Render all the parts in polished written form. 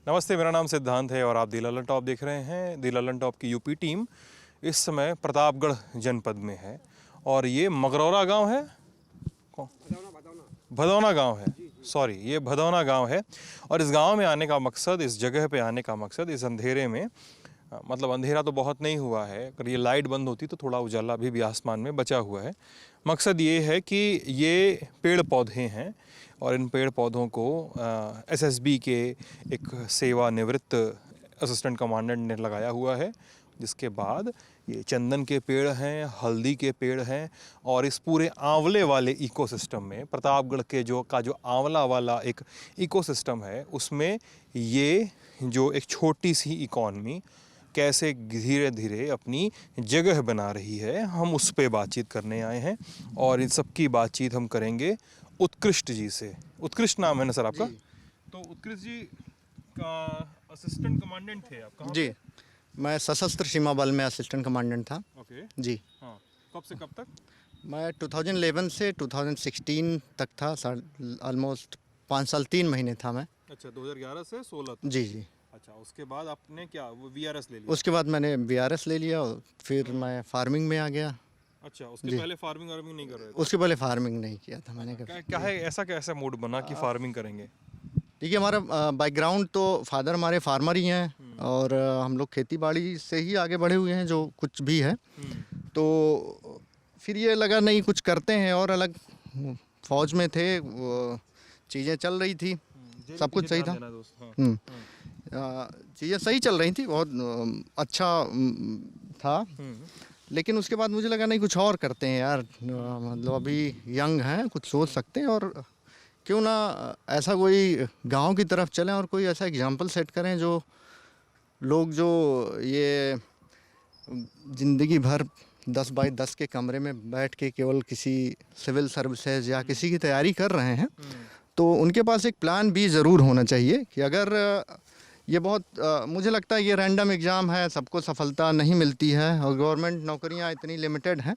नमस्ते, मेरा नाम सिद्धांत है और आप दी ललन टॉप देख रहे हैं। दी ललन टॉप की यूपी टीम इस समय प्रतापगढ़ जनपद में है और ये मगरौरा गांव है, भदौना गांव है, सॉरी, ये भदौना गांव है। और इस गांव में आने का मकसद, इस जगह पे आने का मकसद, इस अंधेरे में, मतलब अंधेरा तो बहुत नहीं हुआ है, अगर ये लाइट बंद होती तो थोड़ा उजाला भी आसमान में बचा हुआ है। मकसद ये है कि ये पेड़ पौधे हैं और इन पेड़ पौधों को एसएसबी के एक सेवानिवृत्त असिस्टेंट कमांडेंट ने लगाया हुआ है, जिसके बाद ये चंदन के पेड़ हैं, हल्दी के पेड़ हैं और इस पूरे आंवले वाले इकोसिस्टम में, प्रतापगढ़ के जो आंवला वाला एक इकोसिस्टम है, उसमें ये जो एक छोटी सी इकॉनमी कैसे धीरे धीरे अपनी जगह बना रही है, हम उस पर बातचीत करने आए हैं। और इन सब की बातचीत हम करेंगे उत्कृष्ट जी से। उत्कृष्ट नाम है ना सर आपका? तो उत्कृष्ट जी का असिस्टेंट कमांडेंट थे आप? कहाँ जी, मैं सशस्त्र सीमा बल में असिस्टेंट कमांडेंट था। ओके जी हाँ, कब से कब तक? मैं 2011 से 2016 तक था, ऑलमोस्ट 5 साल 3 महीने था मैं। अच्छा, 2011 से 16 तक। जी जी। अच्छा, उसके बाद आपने क्या वो वीआरएस ले लिया? उसके बाद मैंने वीआरएस ले लिया और फिर मैं फार्मिंग में आ गया। अच्छा, उसके पहले फार्मिंग वार्मिंग नहीं कर रहे थे? उसके पहले फार्मिंग नहीं किया था मैंने कभी। क्या है, ऐसा कैसा मूड बना कि फार्मिंग करेंगे? देखिए, हमारा बैकग्राउंड तो फादर हमारे फार्मर ही हैं और हम लोग खेती बाड़ी से ही आगे बढ़े हुए हैं जो कुछ भी है। तो फिर ये लगा नहीं, कुछ करते हैं और अलग। फौज में थे, चीज़ें चल रही थी, सब कुछ सही था। चीज़ें सही चल रही थी, बहुत अच्छा था। लेकिन उसके बाद मुझे लगा नहीं, कुछ और करते हैं यार, मतलब अभी यंग हैं, कुछ सोच सकते हैं और क्यों ना ऐसा कोई गांव की तरफ चलें और कोई ऐसा एग्जाम्पल सेट करें जो लोग जो ये ज़िंदगी भर 10 बाई 10 के कमरे में बैठ के केवल किसी सिविल सर्विसेज या किसी की तैयारी कर रहे हैं, तो उनके पास एक प्लान भी ज़रूर होना चाहिए कि अगर ये बहुत मुझे लगता है ये रैंडम एग्ज़ाम है, सबको सफलता नहीं मिलती है और गवर्नमेंट नौकरियां इतनी लिमिटेड हैं,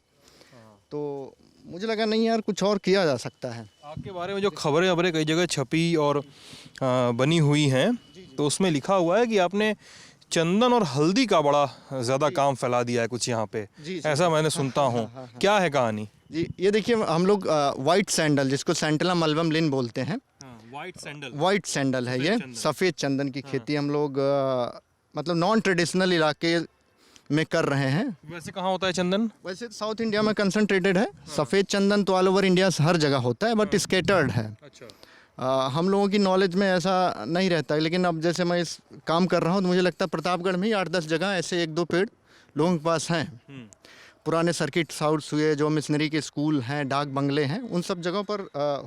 तो मुझे लगा नहीं यार, कुछ और किया जा सकता है। आपके बारे में जो खबरें कई जगह छपी और बनी हुई हैं, तो उसमें लिखा हुआ है कि आपने चंदन और हल्दी का बड़ा ज़्यादा काम फैला दिया है कुछ यहाँ पे। ऐसा मैंने सुनता हूँ। क्या है कहानी? जी, ये देखिए, हम लोग वाइट सैंडल, जिसको सेंटिला मलबम लिन बोलते हैं, वाइट सैंडल है ये, सफ़ेद चंदन की खेती हम लोग मतलब नॉन ट्रेडिशनल इलाके में कर रहे हैं। वैसे कहाँ होता है चंदन? वैसे साउथ इंडिया में कंसंट्रेटेड है। सफ़ेद चंदन तो ऑल ओवर इंडिया हर जगह होता है, बट स्केटर्ड है। अच्छा। हम लोगों की नॉलेज में ऐसा नहीं रहता है, लेकिन अब जैसे मैं इस काम कर रहा हूँ तो मुझे लगता है प्रतापगढ़ में ही 8-10 जगह ऐसे 1-2 पेड़ लोगों के पास हैं। पुराने सर्किट हाउस हुए, जो मिशनरी के स्कूल हैं, डाक बंगले हैं, उन सब जगहों पर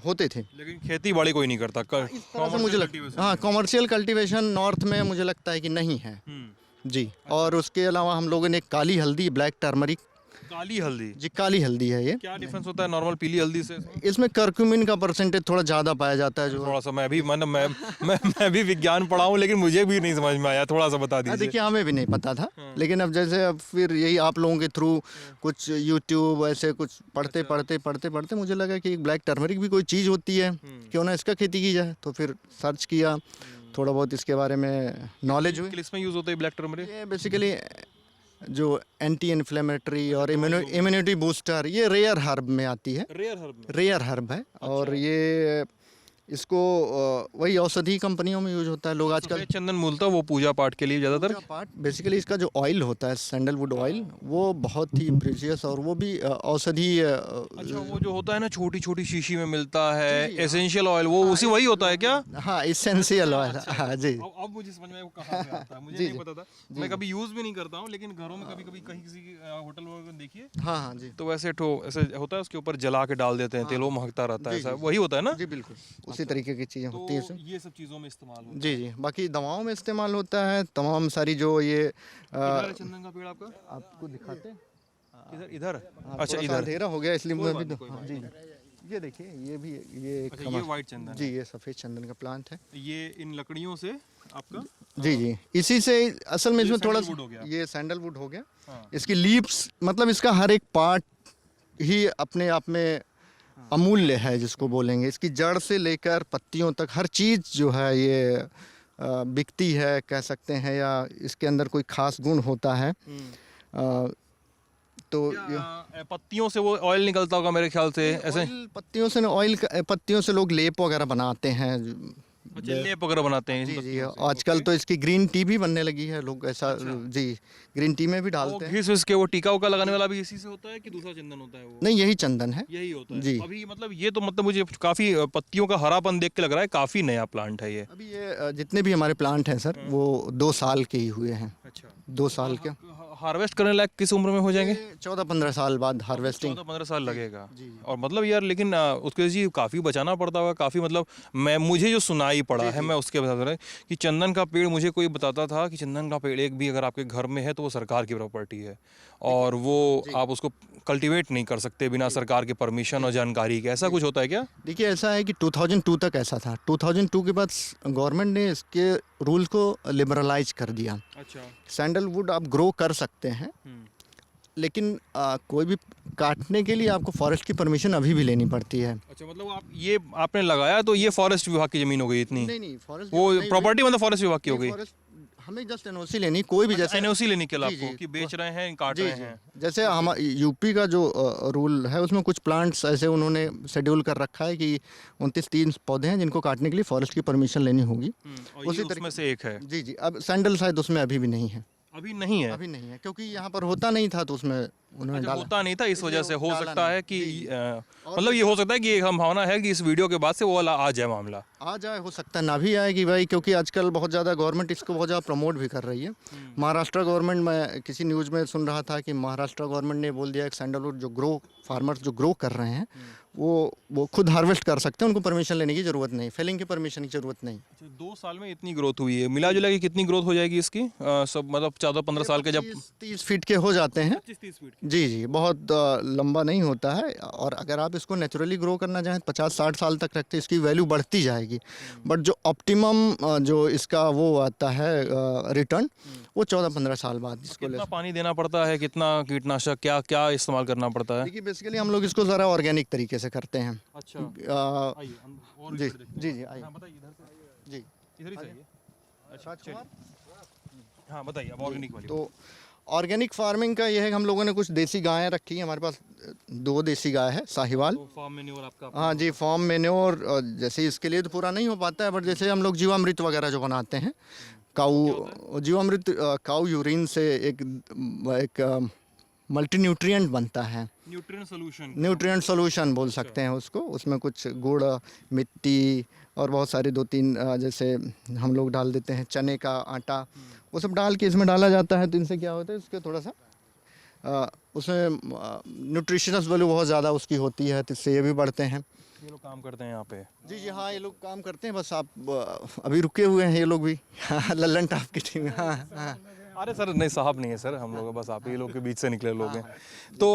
होते थे। लेकिन खेती बाड़ी कोई नहीं करता इस तरह से मुझे लगता है। हाँ, कॉमर्शियल कल्टीवेशन नॉर्थ में मुझे लगता है कि नहीं है। जी। और उसके अलावा हम लोगों ने काली हल्दी, ब्लैक टर्मरिक। काली हल्दी? जी, काली हल्दी है ये। क्या डिफरेंस होता है नॉर्मल पीली हल्दी से? इसमें कर्क्यूमिन का परसेंटेज थोड़ा ज़्यादा पाया जाता है। जो थोड़ा सा मैं भी विज्ञान पढ़ा हूँ, लेकिन मुझे भी नहीं समझ में आया, थोड़ा सा बता दीजिए। देखिए, हमें भी नहीं पता था, लेकिन अब जैसे अब फिर यही आप लोगों के थ्रू कुछ यूट्यूब ऐसे कुछ पढ़ते मुझे लगा कि ब्लैक टर्मरिक भी कोई चीज़ होती है, क्यों ना इसका खेती की जाए। तो फिर सर्च किया, थोड़ा बहुत इसके बारे में नॉलेज हुई। किस में यूज़ होता है ब्लैक टर्मरिक? ये बेसिकली जो एंटी इन्फ्लेमेटरी और इम्यूनिटी बूस्टर, ये रेयर हर्ब में आती है। रेयर हर्ब है। और ये इसको वही औषधि कंपनियों में यूज होता है। लोग आजकल चंदन मूलतः वो पूजा पाठ के लिए ज़्यादातर। बेसिकली इसका जो ऑयल होता है, सैंडलवुड ऑयल, वो बहुत ही प्रीशियस और वो भी औषधि। अच्छा, वो जो होता है ना, छोटी छोटी शीशी में मिलता है, एसेंशियल ऑयल, वो उसी वही होता है क्या? हाँ, एसेंशियल ऑयल। हाँ जी। अब मुझे समझ में, वो कहाँ से आता है मुझे नहीं पता था। मैं कभी यूज़ भी नहीं करता हूँ, लेकिन घरों में कभी कभी कहीं किसी होटल में देखिए, हाँ हाँ जी, तो वैसे ऐसे होता है, उसके ऊपर जला के डाल देते हैं, तेल वो महकता रहता है, ऐसा वही होता है ना? जी बिल्कुल, उसी तरीके की चीज़ें होती हैं। ये सब चीज़ों में इस्तेमाल होता है। जी जी। बाकी दवाओं में इस्तेमाल होता है, तमाम सारी जो ये चंदन का पेड़ आपका आपको दिखाते हैं इधर। अच्छा, इधर अंधेरा हो गया इसलिए मैं भी जी। ये देखिए, ये भी ये वाइट चंदन जी, ये सफ़ेद चंदन का प्लांट है। ये इन लकड़ियों से आपका? जी जी, इसी से असल में इसमें थोड़ा ये सैंडलवुड हो गया। इसकी लीव्स, मतलब इसका हर एक पार्ट ही अपने आप में अमूल्य है जिसको बोलेंगे। इसकी जड़ से लेकर पत्तियों तक हर चीज़ जो है ये बिकती है कह सकते हैं, या इसके अंदर कोई खास गुण होता है। अ, तो पत्तियों से वो ऑयल निकलता होगा मेरे ख्याल से ऐसे। ऑयल पत्तियों से ऑयल पत्तियों से लोग लेप वगैरह बनाते हैं। अच्छा, लेप वगैरह बनाते हैं इन जी जी, पत्तियों से। आजकल तो इसकी ग्रीन टी भी बनने लगी है, लोग ऐसा जी ग्रीन टी में भी वो डालते हैं। घिस विस के वो टीका उका लगाने वाला भी इसी से होता है कि दूसरा चंदन होता है वो? नहीं, यही चंदन है। यही होता है जी। अभी मतलब ये तो मतलब मुझे काफी पत्तियों का हरापन देख के लग रहा है काफी नया प्लांट है ये। अभी ये जितने भी हमारे प्लांट हैं सर, वो 2 साल के ही हुए हैं। अच्छा, 2 साल के। हार्वेस्ट करने लायक किस उम्र में हो जाएंगे? 14-15 साल बाद हार्वेस्टिंग। 14-15 साल लगेगा। जी। और मतलब यार लेकिन उसके जी काफ़ी बचाना पड़ता होगा काफ़ी, मतलब मुझे जो सुनाई पड़ा है मैं उसके बता रहा हूँ कि चंदन का पेड़, मुझे कोई बताता था कि चंदन का पेड़ एक भी अगर आपके घर में है तो वो सरकार की प्रॉपर्टी है और वो आप उसको कल्टीवेट नहीं कर सकते बिना सरकार के परमिशन और जानकारी के। ऐसा कुछ होता है क्या? देखिए ऐसा है कि 2002 तक ऐसा था। 2002 के बाद गवर्नमेंट ने इसके रूल को लिबरलाइज कर दिया। अच्छा। सैंडलवुड आप ग्रो कर सकते हैं, लेकिन कोई भी काटने के लिए आपको फॉरेस्ट की परमिशन अभी भी लेनी पड़ती है। अच्छा, मतलब आप ये आपने लगाया तो ये फॉरेस्ट विभाग की जमीन हो गई इतनी? नहीं, फॉरेस्ट वो प्रॉपर्टी मतलब फॉरेस्ट विभाग की हो गई? हमें जस्ट एनओसी लेनी, कोई भी जैसे एनओसी लेनी के लिए जी, आपको जी। कि बेच रहे हैं काट जी रहे जी, हैं? जैसे हम यूपी का जो रूल है उसमें कुछ प्लांट्स ऐसे उन्होंने शेड्यूल कर रखा है कि 29-30 पौधे हैं जिनको काटने के लिए फॉरेस्ट की परमिशन लेनी होगी। और ये उसमें से एक है? जी जी। अब सैंडल शायद उसमें अभी भी नहीं है। अभी नहीं है? अभी नहीं है क्योंकि यहाँ पर होता नहीं था तो उसमें उन्होंने अच्छा, डाला। होता नहीं था इस इसलिए वजह से हो डाला सकता नहीं। है कि जी। मतलब ये हो सकता है कि एक संभावना है कि इस वीडियो के बाद से वो वाला आ जाए मामला। आ जाए, हो सकता है ना भी आएगी भाई, क्योंकि आजकल बहुत ज़्यादा गवर्नमेंट इसको बहुत ज़्यादा प्रमोट भी कर रही है। महाराष्ट्र गवर्नमेंट, मैं किसी न्यूज़ में सुन रहा था कि महाराष्ट्र गवर्नमेंट ने बोल दिया कि सैंडलवुड जो फार्मर्स जो ग्रो कर रहे हैं वो खुद हार्वेस्ट कर सकते हैं, उनको परमिशन लेने की ज़रूरत नहीं, फेलिंग की परमिशन की ज़रूरत नहीं। अच्छा, 2 साल में इतनी ग्रोथ हुई है, मिला जुला के कितनी ग्रोथ हो जाएगी इसकी? सब मतलब 14-15 साल के जब 30 फीट के हो जाते हैं। 25-30 फीट जी जी, बहुत लंबा नहीं होता है। और अगर आप इसको नेचुरली ग्रो करना चाहें 50-60 साल तक रखते इसकी वैल्यू बढ़ती जाएगी। बट जो ऑप्टिमम जो इसका वो आता है रिटर्न, वो 14-15 साल बाद इसको ले। कितना पानी देना पड़ता है, कितना कीटनाशक क्या क्या इस्तेमाल करना पड़ता है? देखिए बेसिकली हम लोग इसको ज़रा ऑर्गेनिक तरीके से करते हैं। अच्छा, आइए और जी जी जी, आइए। हाँ बताइए, इधर से जी, इधर ही सही है। अच्छा चलिए, हाँ बताइए अब ऑर्गेनिक वाली। तो ऑर्गेनिक फार्मिंग का ये है कि हम लोगों ने कुछ देसी गायें रखी हैं। हमारे पास 2 देसी गाय है, साहिवाल। तो फार्म मेन्योर आपका? हाँ जी, फार्म मेन्योर जैसे इसके लिए तो पूरा नहीं हो पाता है, बट जैसे हम लोग जीवामृत वगैरह जो बनाते हैं, जीवामृत काऊ यूरिन से एक मल्टी न्यूट्रिएंट बनता है। न्यूट्रिएंट सोल्यूशन बोल सकते हैं उसको। उसमें कुछ गुड़, मिट्टी और बहुत सारे 2-3 जैसे हम लोग डाल देते हैं चने का आटा, वो सब डाल के इसमें डाला जाता है। तो इनसे क्या होता है, उसके थोड़ा सा उसमें न्यूट्रिशनस वैल्यू बहुत ज़्यादा उसकी होती है, तो इससे ये भी बढ़ते हैं। ये लोग काम करते हैं यहाँ पे? जी जी हाँ, ये लोग काम करते हैं। बस आप अभी रुके हुए हैं ये लोग भी लल्लन टाप की टीम। हाँ हाँ। अरे सर नहीं, साहब नहीं है सर, हम लोग बस आप ही लोग के बीच से निकले लोग हैं। तो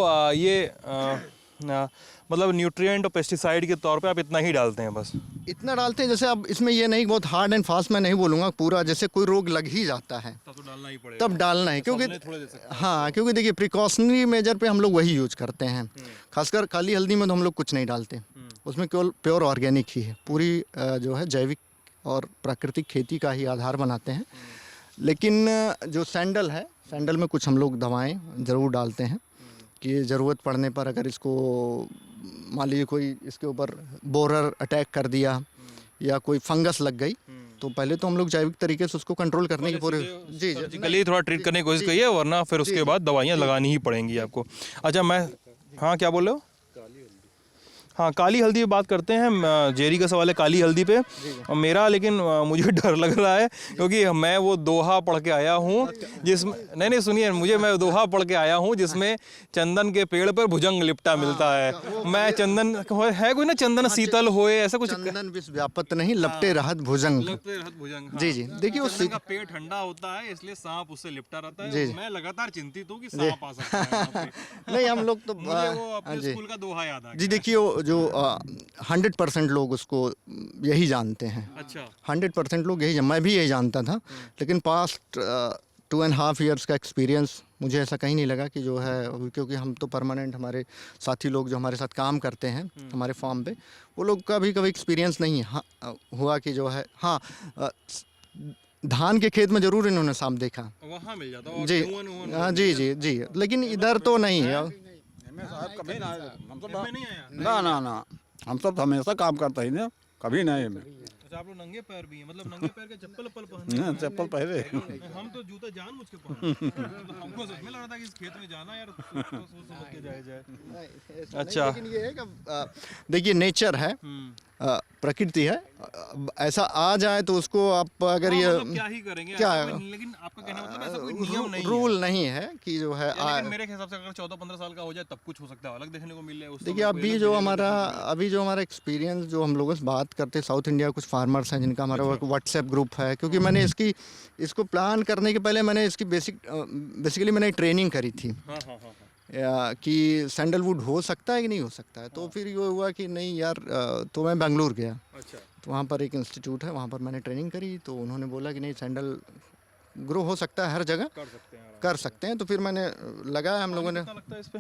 मतलब न्यूट्रिएंट और पेस्टिसाइड के तौर पे आप इतना ही डालते हैं बस? इतना डालते हैं जैसे अब इसमें ये नहीं बहुत हार्ड एंड फास्ट मैं नहीं बोलूँगा पूरा, जैसे कोई रोग लग ही जाता है तब तो डालना ही पड़ेगा। तब डालना है, क्योंकि थोड़े दे सकते हाँ, क्योंकि देखिए प्रिकॉशनरी मेजर पे हम लोग वही यूज करते हैं। खासकर काली हल्दी में तो हम लोग कुछ नहीं डालते, उसमें केवल प्योर ऑर्गेनिक ही है। पूरी जो है जैविक और प्राकृतिक खेती का ही आधार बनाते हैं। लेकिन जो सैंडल है, सैंडल में कुछ हम लोग दवाएं ज़रूर डालते हैं कि ज़रूरत पड़ने पर अगर इसको मान लीजिए कोई इसके ऊपर बोरर अटैक कर दिया या कोई फंगस लग गई, तो पहले तो हम लोग जैविक तरीके से उसको कंट्रोल करने की पूरे जी सर्जिकली थोड़ा ट्रीट करने की कोशिश करिए, वरना फिर उसके बाद दवाइयाँ लगानी ही पड़ेंगी आपको। अच्छा मैं, हाँ क्या बोल रहे हो? हाँ काली हल्दी पे बात करते हैं। जेरी का सवाल है काली हल्दी पे। और मेरा लेकिन मुझे डर लग रहा है क्योंकि मैं वो दोहा पढ़ के आया हूँ जिसमें, नहीं सुनिए, मैं दोहा पढ़ के आया हूँ जिसमें चंदन के पेड़ पर भुजंग लिपटा मिलता है। मैं चंदन है कोई ना, चंदन शीतल होए ऐसा कुछ, चंदन विष व्यापत नहीं लपटे रहत भुजंग। जी जी, देखिए वो चंदन का पेट ठंडा होता है इसलिए सांप उससे लिपटा रहता है। मैं लगातार चिंतित हूँ कि सांप आ सकता है वहाँ पे। नहीं, हम लोग तो मुझे वो अपने स्कूल का दोहा याद आ गया। जी देखिए जो 100% लोग उसको यही जानते हैं। अच्छा, 100% लोग यही, मैं भी यही जानता था, लेकिन पास्ट 2.5 ईयर्स का एक्सपीरियंस मुझे ऐसा कहीं नहीं लगा कि जो है अभी, क्योंकि हम तो परमानेंट हमारे साथी लोग जो हमारे साथ काम करते हैं हमारे फार्म पे, वो लोग का भी कभी एक्सपीरियंस नहीं हुआ कि जो है हाँ धान के खेत में ज़रूर इन्होंने सांप देखा वहाँ मिल जाता और जी। हाँ जी जी जी, लेकिन इधर तो नहीं है। साहब कभी ना आए हम तो नहीं आया। ना ना ना हम सब हमेशा काम करते ही ना, कभी नहीं है अच्छा, आप लोग नंगे पैर भी हैं, मतलब नंगे पैर के चप्पल पहन चप्पल पहले हम तो जूता जानबूझ के पहनते हैं। तो हमको सच में लग रहा था कि इस खेत में जाना यार सोच समझ के जाए। अच्छा। लेकिन ये है कि देखिए नेचर है, प्रकृति है, ऐसा आ जाए तो उसको आप अगर ये मतलब क्या ही करेंगे क्या लेकिन आपका कहना मतलब ऐसा कोई नियम नहीं है। रूल नहीं है कि जो है लेकिन मेरे हिसाब से अगर 14-15 साल का हो जाए तब कुछ हो सकता है, अलग देखने को मिल जाए उस देखिए समय कोई अभी अलग जो देखने को हमारा एक्सपीरियंस जो हम लोगों से बात करते हैं, साउथ इंडिया कुछ फार्मर्स हैं जिनका हमारा व्हाट्सएप ग्रुप है, क्योंकि मैंने इसको प्लान करने के पहले मैंने इसकी बेसिकली मैंने ट्रेनिंग करी थी हाँ हाँ हाँ कि सैंडलवुड हो सकता है कि नहीं हो सकता है। तो फिर ये हुआ कि नहीं यार, तो मैं बेंगलुरु गया, अच्छा तो वहाँ पर एक इंस्टीट्यूट है, वहाँ पर मैंने ट्रेनिंग करी, तो उन्होंने बोला कि नहीं सैंडल ग्रो हो सकता है हर जगह, कर सकते हैं। तो फिर मैंने लगाया, हम लोगों ने। कितना लगता है इस पे?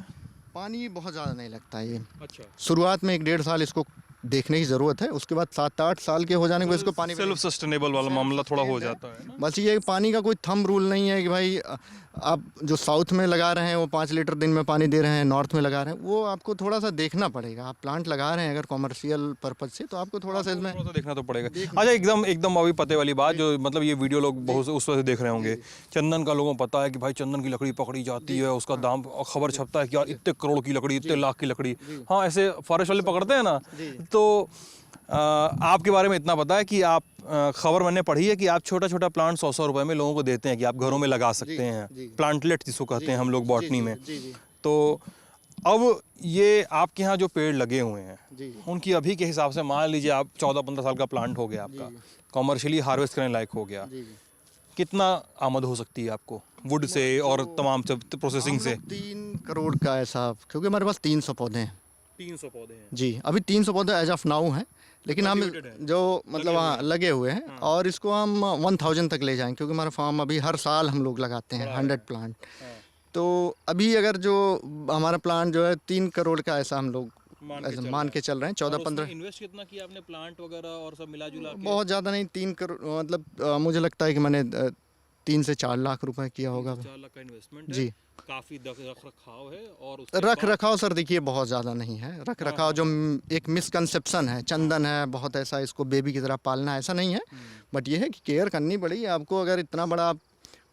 पानी बहुत ज़्यादा नहीं लगता है ये, अच्छा शुरुआत में 1-1.5 साल इसको देखने की ज़रूरत है, उसके बाद 7-8 साल के हो जाने के बाद इसको पानी सेल्फ सस्टेनेबल वाला मामला थोड़ा हो जाता है ना। बस ये पानी का कोई थंब रूल नहीं है कि भाई आप जो साउथ में लगा रहे हैं वो 5 लीटर दिन में पानी दे रहे हैं, नॉर्थ में लगा रहे हैं, वो आपको थोड़ा सा देखना पड़ेगा। आप प्लांट लगा रहे हैं अगर कॉमर्शियल पर्पज से, तो आपको थोड़ा सा इसमें थोड़ा सा देखना तो पड़ेगा। अच्छा, एकदम अभी पते वाली बात, जो मतलब ये वीडियो लोग बहुत उस वजह से देख रहे होंगे, चंदन का लोगों को पता है कि भाई चंदन की लकड़ी पकड़ी जाती है, उसका दाम खबर छपता है कि यार इतने करोड़ की लकड़ी, इतने लाख की लकड़ी। हाँ, ऐसे फॉरेस्ट वाले पकड़ते हैं ना। तो आपके बारे में इतना पता है कि आप खबर मैंने पढ़ी है कि आप छोटा छोटा प्लांट 100-100 रुपए में लोगों को देते हैं कि आप घरों में लगा सकते हैं, प्लांटलेट जिसको कहते हैं हम लोग बॉटनी में। तो अब ये आपके यहाँ जो पेड़ लगे हुए हैं उनकी अभी के हिसाब से मान लीजिए आप 14-15 साल का प्लांट हो गया आपका, कॉमर्शियली हार्वेस्ट करने लायक हो गया, कितना आमद हो सकती है आपको वुड से और तमाम प्रोसेसिंग से? 3 करोड़ का ऐसा, क्योंकि हमारे पास 300 पौधे हैं। 300 पौधे हैं जी, अभी 300 पौधे एज ऑफ नाउ हैं, लेकिन हम जो मतलब वहाँ लगे हुए हैं, और इसको हम 1000 तक ले जाएं, क्योंकि हमारा फार्म अभी हर साल हम लोग लगाते हैं 100 प्लांट। तो अभी अगर जो हमारा प्लांट जो है 3 करोड़ का ऐसा हम लोग मान के चल रहे हैं। 14-15 इन्वेस्ट कितना किया आपने प्लांट वगैरह और सब मिला जुला के? बहुत ज़्यादा नहीं, 3 करोड़ मतलब मुझे लगता है कि मैंने 3 से 4 लाख रुपए किया होगा। 4 लाख का इन्वेस्टमेंट जी, काफी रख रखाव है। और उसके रख रखाव सर देखिए बहुत ज़्यादा नहीं है। रख रखाव जो एक मिसकंसेप्शन है, चंदन है बहुत ऐसा, इसको बेबी की तरह पालना ऐसा नहीं है, बट ये है कि केयर करनी पड़ेगी आपको। अगर इतना बड़ा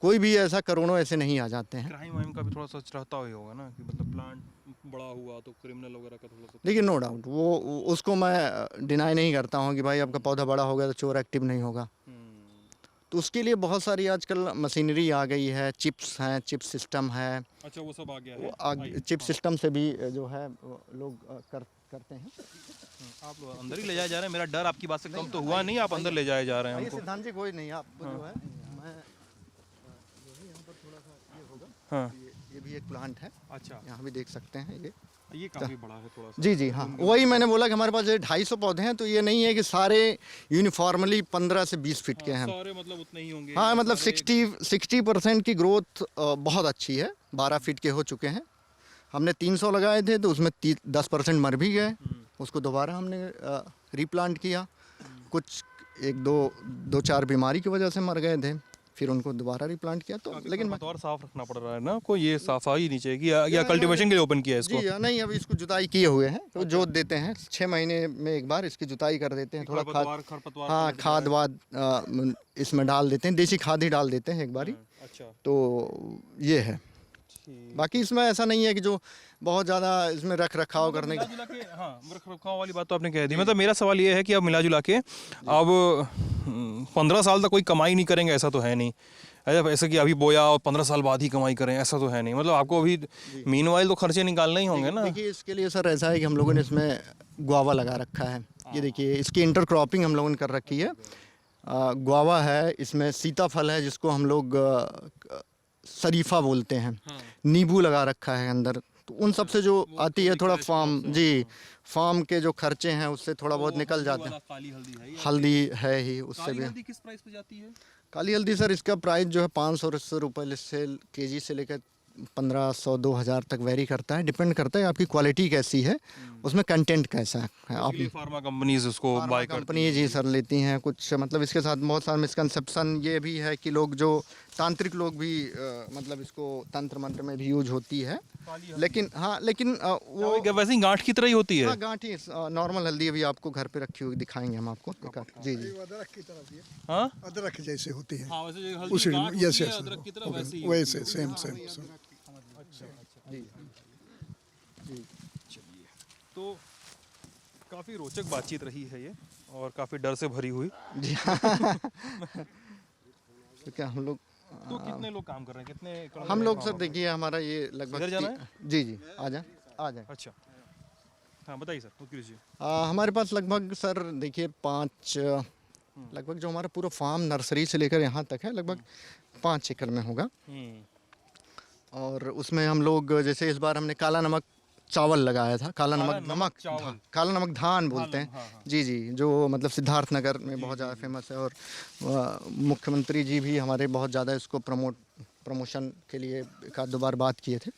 कोई भी ऐसा करोड़ों ऐसे नहीं आ जाते हैं। क्राइम वाइम का भी थोड़ा सच रहता ही होगा ना, कि मतलब प्लांट बड़ा हुआ तो क्रिमिनल वगैरह का थोड़ा सा। देखिए नो डाउट वो उसको मैं डिनाई नहीं करता हूँ कि भाई आपका पौधा बड़ा हो गया तो चोर एक्टिव नहीं होगा। तो उसके लिए बहुत सारी आजकल मशीनरी आ गई है, चिप्स हैं, चिप सिस्टम है। अच्छा, वो सब आ गया है। चिप सिस्टम से भी जो है लोग करते हैं। आप लोग अंदर ही ले जाए जा रहे हैं, मेरा डर आपकी बात से कम तो हुआ नहीं, आप अंदर ले जाए जा रहे हैं हमको। सिद्धांत जी कोई नहीं, आप जो है मैं यहाँ पर थोड़ा सा ये होगा। हाँ, ये भी एक प्लांट है, अच्छा, यहाँ भी देख सकते हैं ये काफी बड़ा है थोड़ा सा। जी जी हाँ, वही मैंने बोला कि हमारे पास 250 पौधे हैं, तो ये नहीं है कि सारे यूनिफॉर्मली 15 से 20 फीट के हैं। सारे मतलब उतने ही होंगे। हाँ, मतलब 60% की ग्रोथ बहुत अच्छी है, 12 फीट के हो चुके हैं। हमने 300 लगाए थे तो उसमें 10% मर भी गए, उसको दोबारा हमने रीप्लांट किया। कुछ 1-2-4 बीमारी की वजह से मर गए थे, फिर उनको दोबारा रीप्लांट किया। तो लेकिन और साफ रखना पड़ रहा है ना, कोई ये सफाई नहीं चाहिए या कल्टीवेशन के लिए ओपन किया है इसको? जी नहीं, अभी इसको जुताई किए हुए हैं, तो जोत देते हैं 6 महीने में एक बार इसकी जुताई कर देते हैं। थोड़ा खरपतवार हाँ, खाद वाद इसमें डाल देते हैं, देसी खाद ही डाल देते हैं एक बारी। अच्छा, तो ये है, बाकी इसमें ऐसा नहीं है कि जो बहुत ज़्यादा इसमें रख रखाव करने की। हाँ, रख रखाव वाली बात तो आपने कह दी। मतलब मेरा सवाल ये है कि अब मिला जुला के अब 15 साल तक कोई कमाई नहीं करेंगे ऐसा तो है नहीं, ऐसा कि अभी बोया और 15 साल बाद ही कमाई करें ऐसा तो है नहीं। मतलब आपको अभी मीनवाइल तो खर्चे निकालने ही होंगे ना। देखिए इसके लिए सर ऐसा है कि हम लोगों ने इसमें गुआवा लगा रखा है। ये देखिए इसकी इंटरक्रॉपिंग हम लोगों ने कर रखी है। गुआवा है, इसमें सीताफल है जिसको हम लोग शरीफा बोलते हैं, नींबू लगा रखा है अंदर। तो उन सब से जो आती है थोड़ा फार्म के जो खर्चे हैं उससे थोड़ा बहुत निकल जाते हैं। काली हल्दी है, हल्दी है ही, उससे भी। हल्दी किस प्राइस पे जाती है? काली हल्दी सर इसका प्राइस जो है 500 रुपये से केजी से लेकर 1500-2000 तक वेरी करता है, डिपेंड करता है आपकी क्वालिटी कैसी है, उसमें कंटेंट कैसा है। आप ये फार्मा कंपनीज उसको बाय करती कंपनी जी सर लेती हैं कुछ, मतलब इसके साथ बहुत सारा मिसकंसेप्शन ये भी है कि लोग जो तांत्रिक लोग भी मतलब इसको तंत्र मंत्र में भी यूज होती है, लेकिन हाँ लेकिन वो वो वैसे ही गांठ की तरह ही होती है। हाँ गांठी नॉर्मल हल्दी अभी आपको घर पे रखी हुई दिखाएंगे हम आपको जी जी। अदरक की तरह भी है, हाँ अदरक जैसे होती है हाँ वैसे जो उसी हल्दी गांठ होती यस है यस अदरक की तरह वैसी ही वैसे सेम सेम तो काफ़ी रोचक बातचीत रही है ये और काफ़ी डर से भरी हुई। जी हाँ। तो क्या हम लोग तो कितने लोग काम कर रहे हैं, कितने एकड़ में हम लोग काम सर कर रहे देखिए हमारा ये लगभग इधर जाना जी जी आ जाए हैं? अच्छा हाँ बताइए सर, तो कीजिए। हमारे पास लगभग सर देखिए 5 लगभग जो हमारा पूरा फार्म नर्सरी से लेकर यहाँ तक है लगभग 5 एकड़ में होगा। और उसमें हम लोग जैसे इस बार हमने काला नमक चावल लगाया था, काला नमक चावल। काला नमक धान बोलते हैं हाँ, हाँ। जी जी, जो मतलब सिद्धार्थनगर में बहुत ज़्यादा फेमस है। और मुख्यमंत्री जी भी हमारे बहुत ज़्यादा इसको प्रमोशन के लिए एक आध दो बार बात किए थे,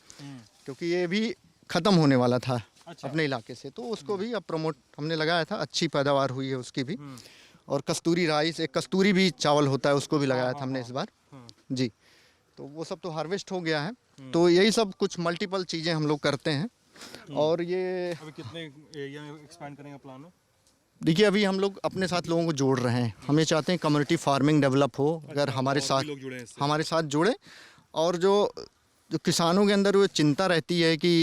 क्योंकि ये भी ख़त्म होने वाला था अच्छा। अपने इलाके से, तो उसको भी अब प्रमोट हमने लगाया था, अच्छी पैदावार हुई है उसकी भी। और कस्तूरी राइस, एक कस्तूरी भी चावल होता है, उसको भी लगाया था हमने इस बार जी। तो वो सब तो हार्वेस्ट हो गया है, तो यही सब कुछ मल्टीपल चीज़ें हम लोग करते हैं। और ये अभी कितने एरिया में एक्सपैंड करने का प्लान है? देखिए अभी हम लोग अपने साथ लोगों को जोड़ रहे हैं, हम ये चाहते हैं कम्युनिटी फार्मिंग डेवलप हो, अगर हमारे और साथ भी लोग जुड़े हैं इससे। हमारे साथ जुड़े। और जो किसानों के अंदर वो चिंता रहती है कि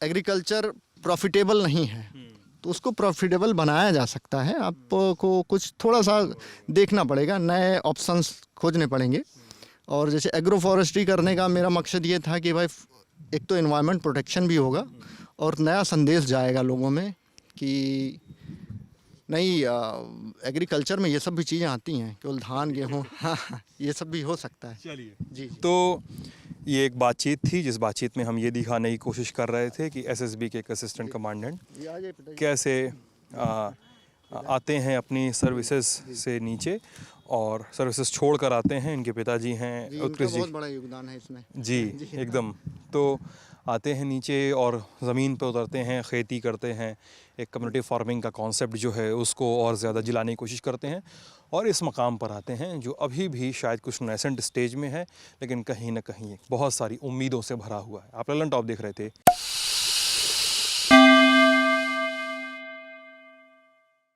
एग्रीकल्चर प्रॉफिटेबल नहीं है, तो उसको प्रॉफिटेबल बनाया जा सकता है। आपको कुछ थोड़ा सा देखना पड़ेगा, नए ऑप्शंस खोजने पड़ेंगे। और जैसे एग्रो फॉरेस्ट्री करने का मेरा मकसद ये था कि भाई एक तो एनवायरनमेंट प्रोटेक्शन भी होगा और नया संदेश जाएगा लोगों में कि नहीं, एग्रीकल्चर में ये सब भी चीज़ें आती हैं, केवल धान गेहूँ हाँ ये सब भी हो सकता है। चलिए जी जी तो ये एक बातचीत थी जिस बातचीत में हम ये दिखाने की कोशिश कर रहे थे कि एसएसबी के एक असिस्टेंट कमांडेंट ये आ जाइए पिताजी। कैसे आते हैं अपनी सर्विसेज से नीचे और सर्विसेज छोड़ कर आते हैं। इनके पिताजी हैं जी, इनका उत्कृष्ट बहुत जी बड़ा योगदान है इसमें। जी एकदम। तो आते हैं नीचे और ज़मीन पे उतरते हैं, खेती करते हैं, एक कम्युनिटी फार्मिंग का कॉन्सेप्ट जो है उसको और ज़्यादा जिलाने की कोशिश करते हैं और इस मकाम पर आते हैं जो अभी भी शायद कुछ नेसेंट स्टेज में है, लेकिन कहीं ना कहीं बहुत सारी उम्मीदों से भरा हुआ है। आप ललन टॉप देख रहे थे।